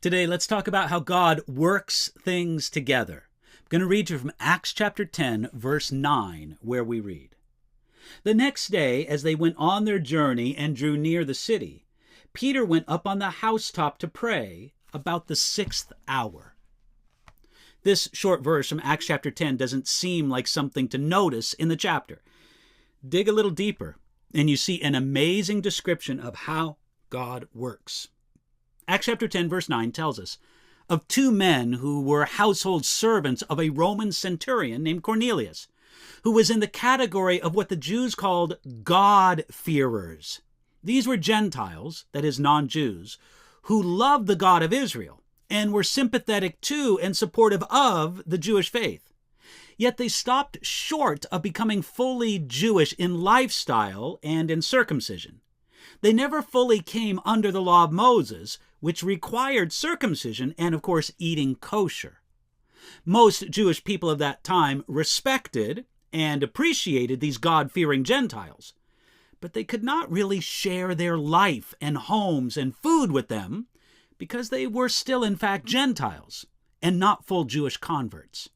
Today, let's talk about how God works things together. I'm going to read you from Acts chapter 10, verse 9, where we read, "The next day, as they went on their journey and drew near the city, Peter went up on the housetop to pray about the 6th hour." This short verse from Acts chapter 10 doesn't seem like something to notice in the chapter. Dig a little deeper, and you see an amazing description of how God works. Acts chapter 10, verse 9 tells us of two men who were household servants of a Roman centurion named Cornelius, who was in the category of what the Jews called God-fearers. These were Gentiles, that is, non-Jews, who loved the God of Israel and were sympathetic to and supportive of the Jewish faith. Yet they stopped short of becoming fully Jewish in lifestyle and in circumcision. They never fully came under the law of Moses, which required circumcision and, of course, eating kosher. Most Jewish people of that time respected and appreciated these God-fearing Gentiles, but they could not really share their life and homes and food with them because they were still, in fact, Gentiles and not full Jewish converts.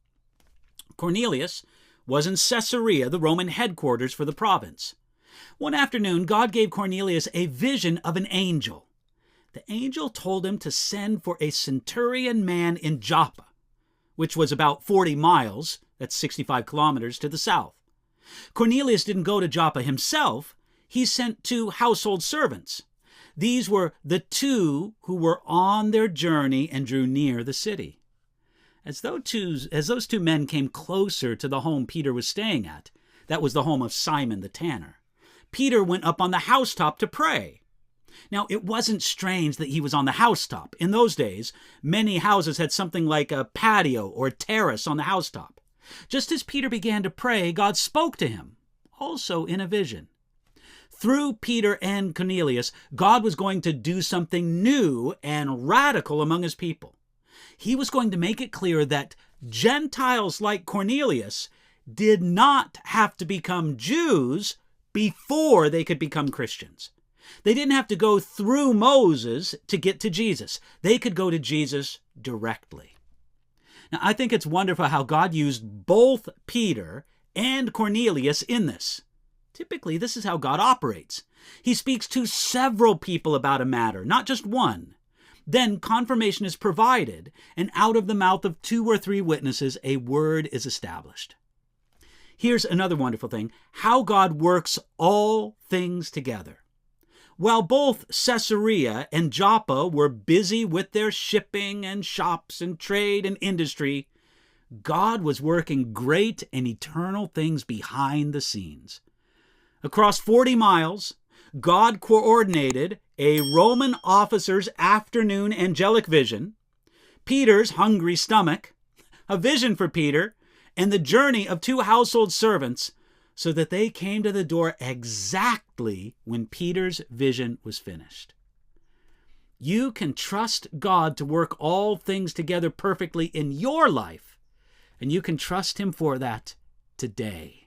Cornelius was in Caesarea, the Roman headquarters for the province. One afternoon, God gave Cornelius a vision of an angel. The angel told him to send for a centurion man in Joppa, which was about 40 miles, that's 65 kilometers, to the south. Cornelius didn't go to Joppa himself. He sent 2 household servants. These were the 2 who were on their journey and drew near the city. As those 2 men came closer to the home Peter was staying at, that was the home of Simon the tanner, Peter went up on the housetop to pray. Now, it wasn't strange that he was on the housetop. In those days, many houses had something like a patio or terrace on the housetop. Just as Peter began to pray, God spoke to him, also in a vision. Through Peter and Cornelius, God was going to do something new and radical among his people. He was going to make it clear that Gentiles like Cornelius did not have to become Jews before they could become Christians. They didn't have to go through Moses to get to Jesus. They could go to Jesus directly. Now, I think it's wonderful how God used both Peter and Cornelius in this. Typically, this is how God operates. He speaks to several people about a matter, not just one. Then confirmation is provided, and out of the mouth of 2 or 3 witnesses, a word is established. Here's another wonderful thing, how God works all things together. While both Caesarea and Joppa were busy with their shipping and shops and trade and industry, God was working great and eternal things behind the scenes. Across 40 miles, God coordinated a Roman officer's afternoon angelic vision, Peter's hungry stomach, a vision for Peter, and the journey of 2 household servants, so that they came to the door exactly when Peter's vision was finished. You can trust God to work all things together perfectly in your life, and you can trust him for that today.